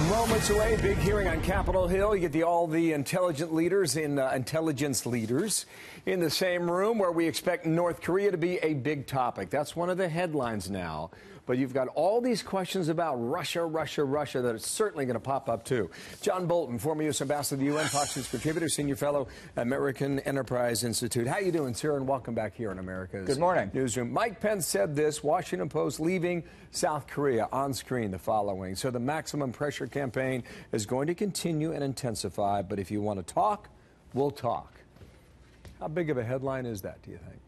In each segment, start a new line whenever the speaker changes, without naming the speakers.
Moments away, big hearing on Capitol Hill. You get all the intelligence leaders in the same room, where we expect North Korea to be a big topic. That's one of the headlines now. But you've got all these questions about Russia that are certainly going to pop up, too. John Bolton, former U.S. Ambassador to the UN, Fox News contributor, senior fellow, American Enterprise Institute. How you doing, sir? And welcome back here in America's
Good morning.
Newsroom. Mike Pence said this, Washington Post leaving South Korea. On screen, the following. So the maximum pressure campaign is going to continue and intensify, but if you want to talk, we'll talk. How big of a headline is that, do you think?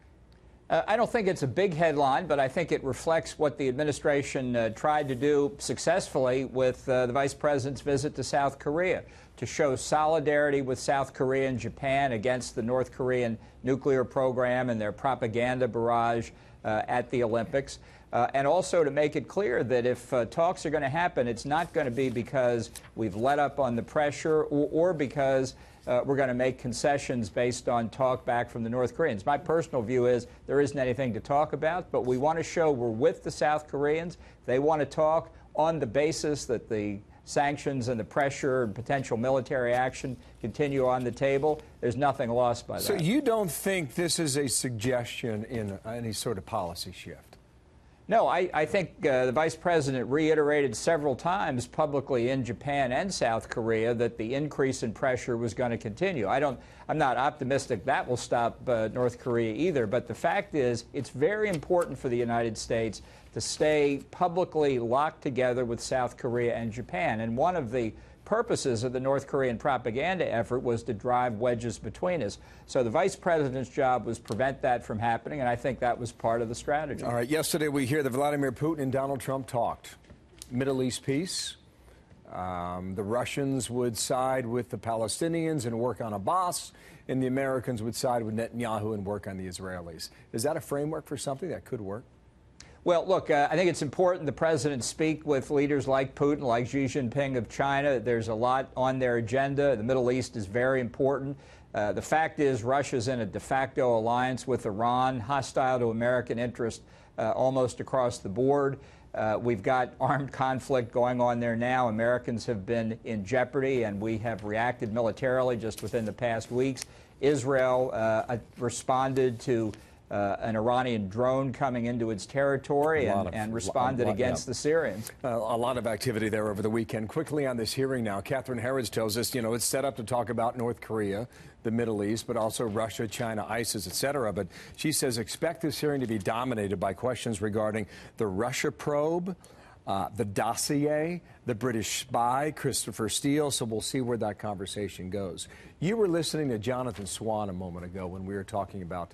I don't think it's a big headline, but I think it reflects what the administration tried to do successfully with the Vice President's visit to South Korea, to show solidarity with South Korea and Japan against the North Korean nuclear program and their propaganda barrage at the Olympics, and also to make it clear that if talks are going to happen, it's not going to be because we've let up on the pressure or because we're going to make concessions based on talk back from the North Koreans. My personal view is there isn't anything to talk about, but we want to show we're with the South Koreans. They want to talk on the basis that the sanctions and the pressure and potential military action continue on the table. There's nothing lost by that.
So you don't think this is a suggestion in any sort of policy shift?
No, I think the Vice President reiterated several times publicly in Japan and South Korea that the increase in pressure was going to continue. I'm not optimistic that will stop North Korea either, but the fact is it's very important for the United States to stay publicly locked together with South Korea and Japan. And one of the purposes of the North Korean propaganda effort was to drive wedges between us. So the Vice President's job was prevent that from happening, and I think that was part of the strategy.
All right, yesterday we hear that Vladimir Putin and Donald Trump talked. Middle East peace. The Russians would side with the Palestinians and work on Abbas, and the Americans would side with Netanyahu and work on the Israelis. Is that a framework for something that could work?
Well, look, I think it's important the president speak with leaders like Putin, like Xi Jinping of China. There's a lot on their agenda. The Middle East is very important. The fact is Russia's in a de facto alliance with Iran, hostile to American interest almost across the board. We've got armed conflict going on there now. Americans have been in jeopardy, and we have reacted militarily just within the past weeks. Israel responded to an Iranian drone coming into its territory and responded against the Syrians.
A lot of activity there over the weekend. Quickly on this hearing now, Catherine Harrods tells us, it's set up to talk about North Korea, the Middle East, but also Russia, China, ISIS, etc. But she says expect this hearing to be dominated by questions regarding the Russia probe, the dossier, the British spy, Christopher Steele, so we'll see where that conversation goes. You were listening to Jonathan Swan a moment ago when we were talking about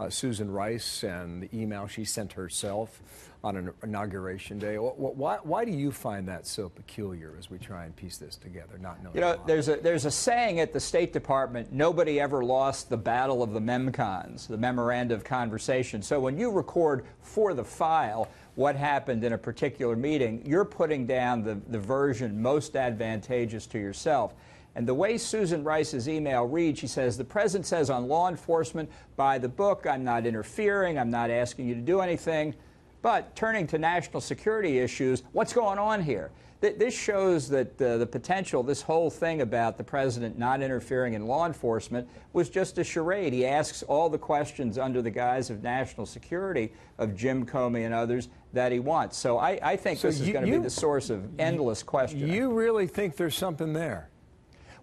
Susan Rice and the email she sent herself on an inauguration day. Why do you find that so peculiar as we try and piece this together, not knowing
there's a saying at the State Department, nobody ever lost the battle of the memcons, the memoranda of conversation. So when you record for the file what happened in a particular meeting, you're putting down the version most advantageous to yourself. And the way Susan Rice's email reads, she says, the president says on law enforcement, by the book, I'm not interfering, I'm not asking you to do anything. But turning to national security issues, what's going on here? This shows that the potential, this whole thing about the president not interfering in law enforcement was just a charade. He asks all the questions under the guise of national security of Jim Comey and others that he wants. So I think this is going to be the source of endless questions.
You really think there's something there?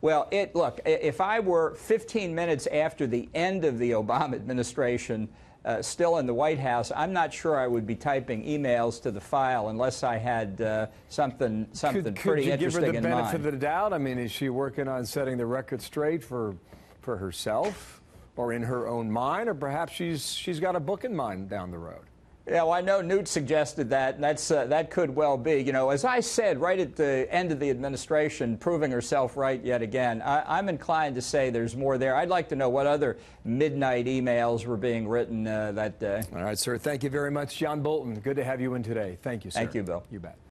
Well, look, if I were 15 minutes after the end of the Obama administration still in the White House, I'm not sure I would be typing emails to the file unless I had something pretty interesting in mind. Could you give her the benefit
of the doubt? I mean, is she working on setting the record straight for herself or in her own mind, or perhaps she's got a book in mind down the road?
Yeah, well, I know Newt suggested that, and that could well be. As I said right at the end of the administration, proving herself right yet again, I'm inclined to say there's more there. I'd like to know what other midnight emails were being written that day.
All right, sir. Thank you very much. John Bolton, good to have you in today. Thank you, sir.
Thank you, Bill.
You bet.